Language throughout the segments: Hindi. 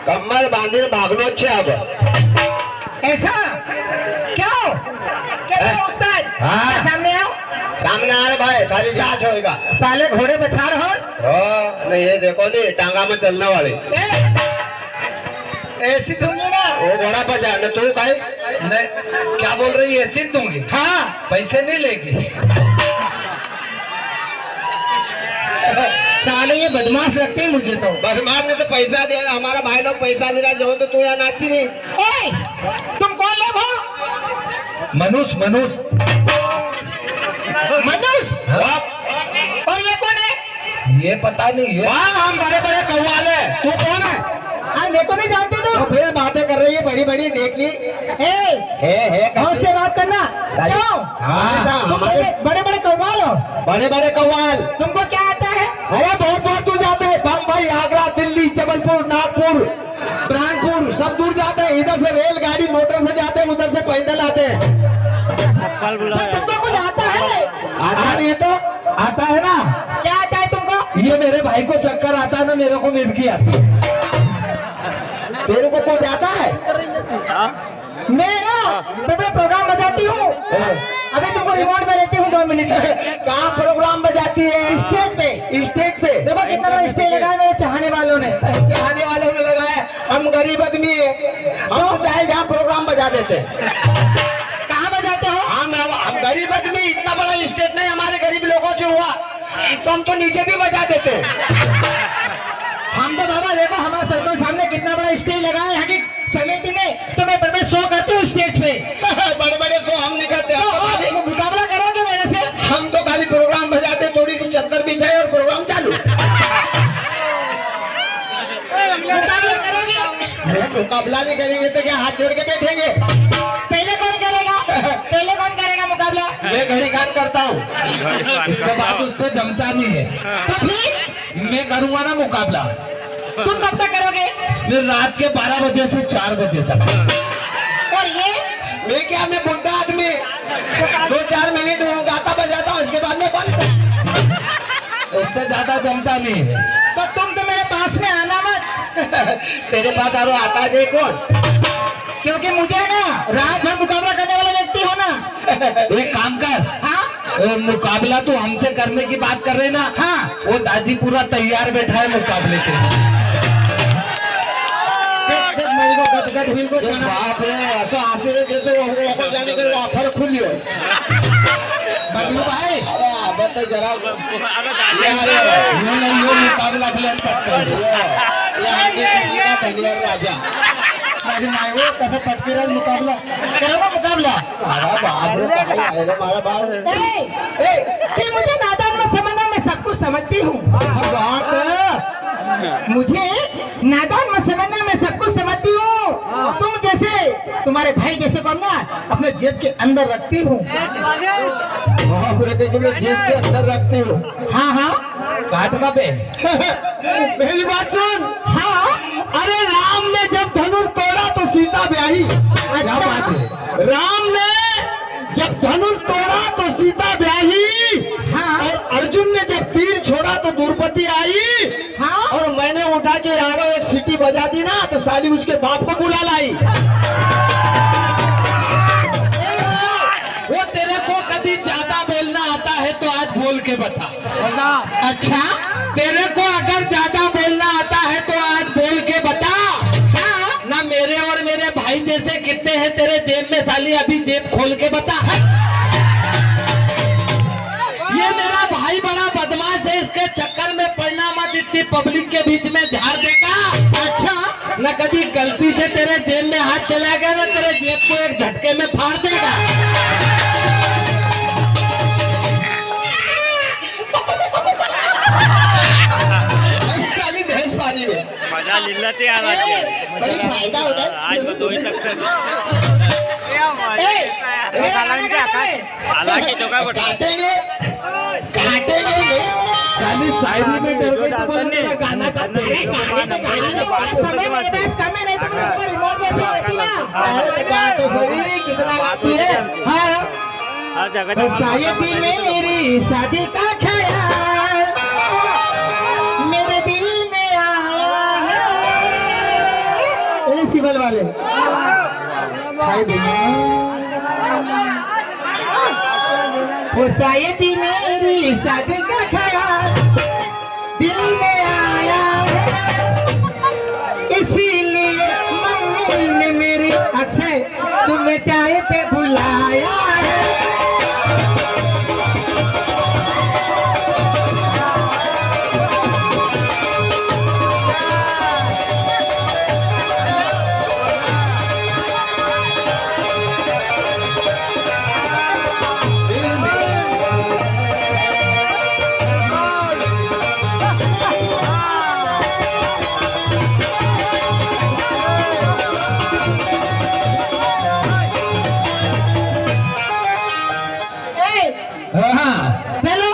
कमर बांधे भागनो छे अब। ऐसा क्यों? क्या उस्ताद? हाँ। सामने आओ। सामने आ रहे भाई, खाली जांच होएगा। साले घोड़े बचा रहो। नहीं ये देखो नहीं, टांगा में चलने वाली ऐसी दूंगी ना। वो घोड़ा बचा न तू भाई। नहीं, क्या बोल रही है? ऐसी दूंगी? हाँ। पैसे नहीं लेगी। साले ये बदमाश लगते हैं मुझे तो। बदमाश ने तो पैसा दिया, हमारा भाई लोग पैसा दे रहा जो तो तू यहाँ नाची नहीं। ए, तुम कौन लोग हो? मनुष्य मनुष्य मनुष्य। और ये कौन है? ये पता नहीं है। हम बड़े बड़े कव्वाल है। तू कौन है? मेरे को नहीं जानते तुम? तो फिर बातें कर रही है बड़ी बड़ी, देख ली। कौन से बात करना? क्यों? हाँ, तुम बड़े बड़े कव्वाल हो। बड़े बड़े कव्वाल। तुमको क्या आता है? अरे बहुत बहुत दूर जाते हैं, बम्बई, आगरा, दिल्ली, जबलपुर, नागपुर, ब्रांडपुर, सब दूर जाते हैं। इधर से रेलगाड़ी मोटर से जाते हैं, उधर से पैदल आते हैं। तो तुमको कुछ आता है? आता नहीं है तो आता है ना। क्या आता है तुमको? ये मेरे भाई को चक्कर आता है ना, मेरे को मिर्गी आती है। तेरे को कुछ आता है? मैं प्रोग्राम बजाती हूँ। अभी तुमको रिमोट में लेती हूँ 2 मिनट। कहाँ प्रोग्राम बजाती है? स्टेज पे। स्टेज पे देखो कितना बड़ा स्टेज लगाया मेरे चाहने वालों ने। चाहने वालों ने लगाया। हम गरीब आदमी है, हम तो चाहे जहाँ प्रोग्राम बजा देते। कहाँ बजाते हो? हम गरीब आदमी, इतना बड़ा स्टेज नहीं हमारे गरीब लोगों से हुआ, तो हम तो नीचे भी बजा देते। हम तो बाबा देखो हमारे सरपंच सामने कितना बड़ा स्टेज लगाया है कि समिति ने, तो मैं बड़े शो करती हूँ स्टेज पे। बड़े बड़े शो हम नहीं करते। तो मुकाबला करोगे मेरे से? हम तो खाली प्रोग्राम बजाते, थोड़ी सी चद्दर बिछाए और प्रोग्राम चालू। मुकाबला करोगे? मुकाबला नहीं करेंगे तो क्या हाथ जोड़ के बैठेंगे? पहले कौन करेगा? पहले कौन करेगा मुकाबला? मैं घड़ी कान करता हूँ, इसके बाद उससे जमता नहीं है। तो फिर मैं करूँगा ना मुकाबला। तुम कब तक करोगे? फिर रात के 12 बजे से 4 बजे तक। और ये मैं क्या, मैं बुढ़ा आदमी, 2-4 मिनट गाता बजाता हूँ, उसके बाद में बंद। उससे ज्यादा जमता नहीं है। तो तुम तो मेरे पास में आना मत। तेरे पास आरो आता है कौन? क्योंकि मुझे ना रात भर मुकाबला करने वाला व्यक्ति हो ना। एक काम कर। हाँ मुकाबला तो हमसे करने की बात कर रहे ना। हाँ। वो दाजी पूरा तैयार बैठा है मुकाबले के लिए। देख मेरे को गदगद हुई को जाना। बाप रे, ऐसा आंसू जैसे वो जाने के ऑफर खुली हो। बबलू भाई बस जरा यो मुकाबला के लिए पटकर राजा माझी माय हो कसं पटकेराज मुकाबला करोगे मुकाबला? हमारा बाप कि मुझे नादान में समझना, मैं सब कुछ समझती हूँ। मुझे नादान में समझना, मैं सब कुछ समझती हूँ। तुम जैसे तुम्हारे भाई जैसे को ना अपने जेब के अंदर रखती हूँ। जेब के अंदर रखती हूँ। हाँ हाँ काटना पे। मेरी बात सुन। हाँ। अरे राम ने जब धनुष तोड़ा तो सीता ब्याही। अच्छा। राम ने जब धनुष तोड़ा तो सीता ब्याही। हाँ। और अर्जुन ने जब तीर छोड़ा तो द्रौपदी आई। हाँ। और मैंने उठा के यहाँ एक सीटी बजा दी ना, तो साली उसके बाप को बुला लाई। वो तेरे को कभी ज्यादा बोलना आता है तो आज बोल के बता। अच्छा तेरे को अगर ज्यादा बोलना आता है तो आज बोल के बता। हाँ। ना मेरे और मेरे भाई जैसे कितने हैं तेरे जेब में, साली अभी जेब खोल के बता। ये मेरा भाई बड़ा बदमाश है, इसके चक्कर में पड़ना मत, इतनी पब्लिक के बीच में झाड़ देगा। अच्छा न कभी गलती से तेरे जेब में हाथ चला गया ना, तेरे जेब को एक झटके में फाड़ देगा। साली भैंस पानी में मजा लिल्ला ते आला बड़ी फायदा होता है। आज मैं 2 ही आला की तो काय बोलतो काटेंगे काटेंगे। साली शायरी में डर गई तो बोला गाना का समय मेरे पास कम है, नहीं तो मैं तुमको रिमोट में से देती ना। अरे बात तो सही, कितना आती है। हाँ हर जगह शायद ही मेरी शादी का ख्याल मेरे दिल में आया है। सिवल वाले भाई भैया वो शायद ही मेरी शादी का ख्याल दिल में आया है, इसीलिए मम्मी ने मेरी अक्सर तुम्हें चाय पे बुलाया है। हाँ, चलो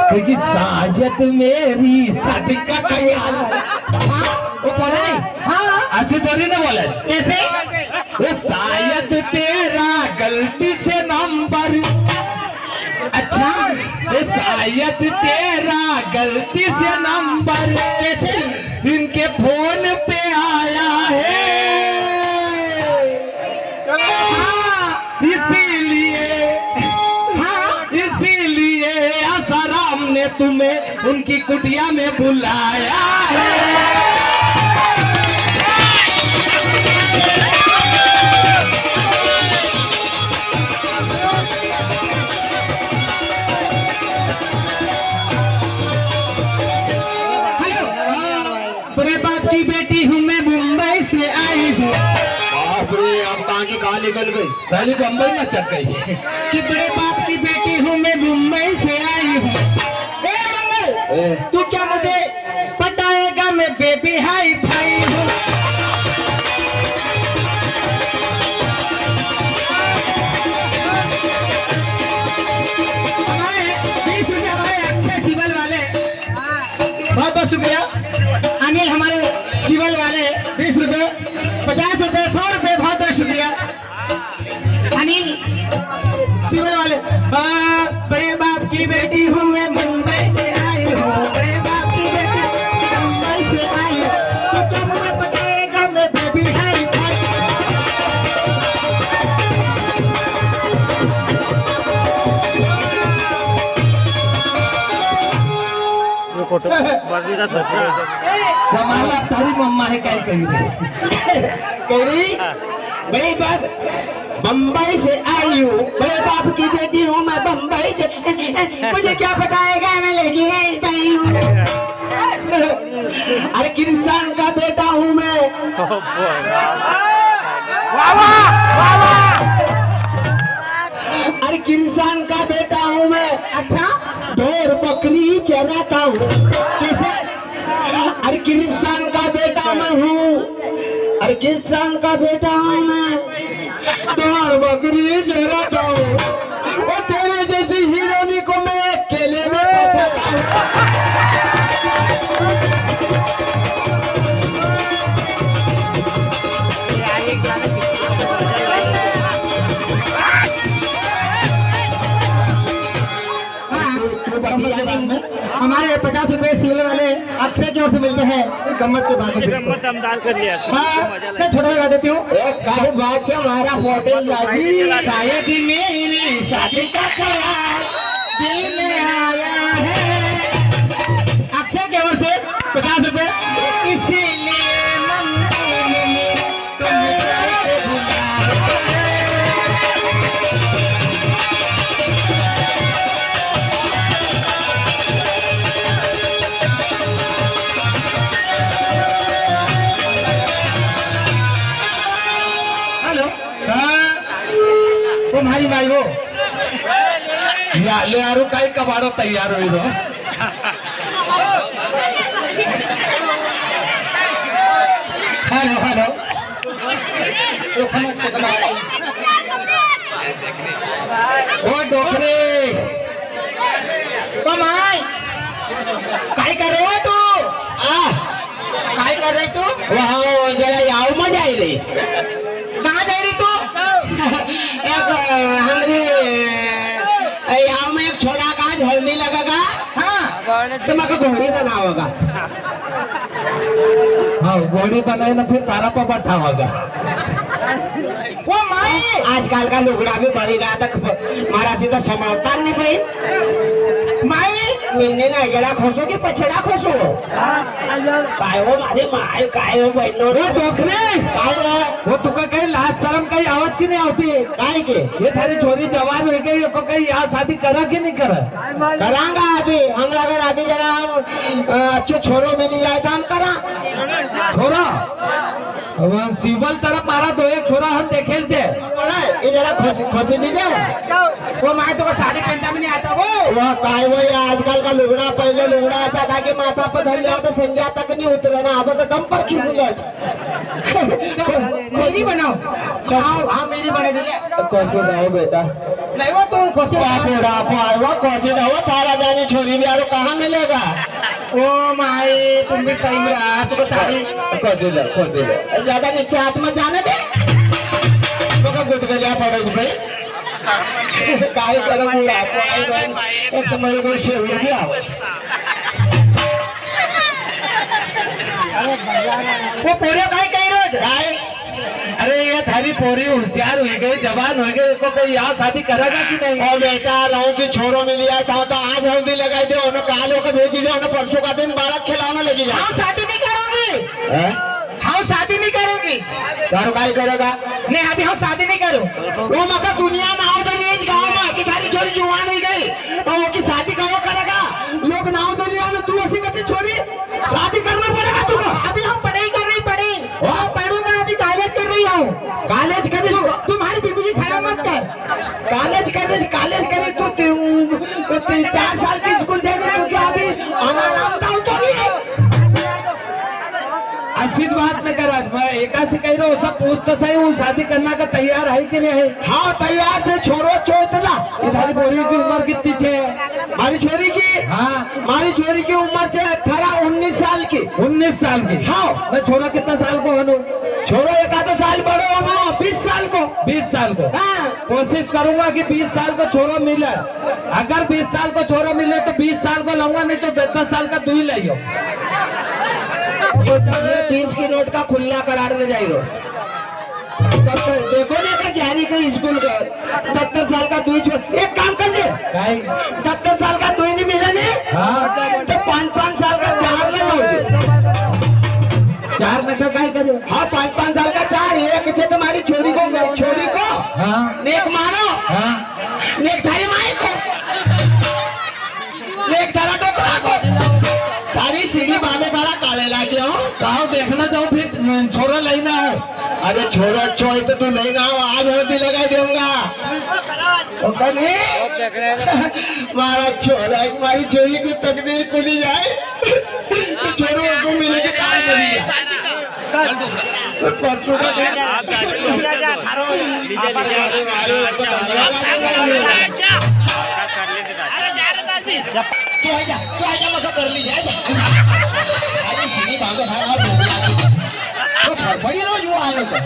क्योंकि शायद मेरी शादी का ख्याल। वो बोला है हाँ ऐसे थोड़ी ना बोला, कैसे वो शायद तेरा गलती से नंबर, अच्छा वो शायद तेरा गलती से नंबर कैसे इनके फोन पे आया है, हाँ इसीलिए आसाराम ने तुम्हें उनकी कुटिया में बुलाया है। बड़े बाप की बेटी हूँ मैं, मुंबई से आई हूँ। अरे अब कहाँ की कहाँ निकल गई, साली बम्बई में चक गई। कि बड़े बाप की बेटी हूँ मैं, मुंबई से आई हूँ। ए मंगल, तू क्या मुझे पटाएगा? मैं बेबी हाई भाई हूँ। हमारे 20 रुपए हमारे अच्छे सिवल वाले, बहुत बहुत शुक्रिया अनिल, हमारे सिवल वाले 20 रुपए, 50 रुपए, 100 रुपए, बहुत बहुत शुक्रिया अनिल सिवल वाले। बड़े बाप की बेटी हूँ मैं, मुंबई से आई हूँ। बड़े बाप की बेटी मुंबई से आई हूँ। तो क्या मुझे पटाएगा? मैं बेबी हाई भाई। फोटो वर्दी का ससुरा समाला तारी मम्मा है क्या कही कह रही बड़ी बाप बम्बई से आई हूँ, बड़े बाप की बेटी हूँ मैं, बम्बई से। मुझे क्या बताएगा? मैं लेके आई हूँ। अरे किसान का बेटा हूँ मैं। अरे किसान का बेटा हूँ मैं। अच्छा, ढेर बकरी चराता हूँ। कैसे? अरे किसान का बेटा मैं हूँ। अरे किसान का बेटा हूँ मैं, ढेर बकरी चराता हूँ। और तेरे जैसी हीरोनी को मैं अकेले में पटाता हूँ। हमारे 50 रुपए सिवल वाले अक्षय की ओर से मिलते हैं। गम्मत के बाद गम्मत दमदार कर लिया मैं छोटा लगा देती हूँ। बात से हमारा होटल शायद ही मेरी शादी का ख्याल दिल में आया है। अक्षय की ओर से 50 रुपए। इसीलिए मम्मी ने मेरी तुम्हें बुलाया। तुम्हारी भाई वो या ले आरो काई कबाड़ो तैयार हुई रो। हेलो हेलो ओ डोकरे कमाई काय कर रहे हो तू? काय कर रही तू? वहाँ जरा याव मजा आई रही। कहाँ जा रही तू? एक हमरे यहाँ में एक छोरा का झलनी लगेगा। हाँ तो मैं को घोड़ी बनाओगा। हाँ बॉडी बनाए ना फिर तारा पर बैठा होगा। वो माई आजकल का लुगड़ा भी बड़ी रहा तक मारा सीधा समावता नहीं भाई माई मिलने ना गला खोसो की पछड़ा खोसो काय हो मारे माय काय हो बहनो वो दोखने वो तुका कहीं लाज शर्म कहीं आवाज की नहीं आती है काय के ये थारी छोरी जवान हो गई को कहीं यहाँ शादी करा कि नहीं करा? करांगा अभी हमरा अगर अभी जरा हम अच्छे छोरो मिल जाए तो हम करा छोरा अब सिवल तरफ मारा दो एक छोरा हम देखेल छे ये जरा खोजी नहीं जाओ वो माय तो साड़ी पहनता भी नहीं आता वो काय वो ये आजकल का लुगड़ा पहले लुगड़ा अच्छा था कि माथा पर धर लिया तो संज्ञा तक नहीं उतरे ना अब तो दम पर खींच लो मेरी बनाओ हाँ मेरी बना दीजिए कौन सी गाँव बेटा नहीं वो तो खोसी कौन वो तारा जानी छोरी भी यार कहाँ मिलेगा ओ माई तुम भी सही में रहा तो साड़ी कौन सी ज्यादा नीचे हाथ में जाने दे तो गुट गया पड़े भाई काय करो पूरा एक तो मेरे को शेवर भी आवाज वो पूरे काय कही रोज काय अरे ये थारी पोरी होशियार हुई गई जवान हो गई को कोई यहाँ शादी करेगा कि नहीं? और बेटा रहूं की छोरों में लिया था तो आज हल्दी लगाई दे उन्हें काल होकर भेजी दे उन्हें परसों का दिन बालक खिलाने लगी जाए हाँ शादी नहीं करोगी हाँ शादी नहीं करोगी करो काय करेगा नहीं अभी हम शादी नहीं करो वो मगर दुनिया में आओ तो गाँव में कि थारी छोरी जुआन हो गई और वो की शादी करो करेगा लोग नाव दुनिया में तू ऐसी करती छोरी शादी करना पड़ेगा तुमको अभी हम पढ़ाई कर रही पढ़ी पढ़ूंगा अभी कॉलेज कर रही हूँ कॉलेज कर रही तुम्हारी जिंदगी खराब मत कर कॉलेज करे तो 4 साल की स्कूल देगा तो क्या अभी अनाराम का तो नहीं ऐसी बात न कर मैं एका से कह रहा हूँ सब पूछ तो सही हूँ शादी करना का तैयार है कि नहीं है? हाँ तैयार थे छोरो चोतला इधर बोरी की उम्र कितनी है? हमारी छोरी की हाँ हमारी छोरी की उम्र है 18-19 साल की 19 साल की। हाँ मैं छोरा कितना साल को हूँ? छोरो 1 साल बड़ो हो 20 साल को 20 साल को। हाँ कोशिश करूंगा कि 20 साल को छोरा मिले। अगर 20 साल को छोरा मिले तो 20 साल को लाऊंगा नहीं तो 10 साल का 2 ही लाइयो। 20 की नोट का खुला करार में जाइयो देखो ना का ज्ञानी का स्कूल का 70 साल का 2 एक काम कर ले 70 साल का 2 नहीं मिला ने हाँ तो 5-5 साल का 4 ले लो 4 में क्या करे? हाँ 5-5 साल का 4 एक से तुम्हारी छोरी को हाँ नेक मारो हाँ नेक थारी माई को नेक थारा टोकरा को सारी सीढ़ी बांधे थारा काले लाके हो कहो देखना जाओ फिर छोरा लेना है। अरे छोरा छोई तो तू लेना हो आज हल्दी लगाई दूंगा मारा छोरा हमारी छोरी को तकदीर खुली जाए छोरों को मिलेगी कार मिली जाए परसों का तू आजा मसा कर ली जाए अरे सीढ़ी बांधो बड़ी रोज वो आयो तो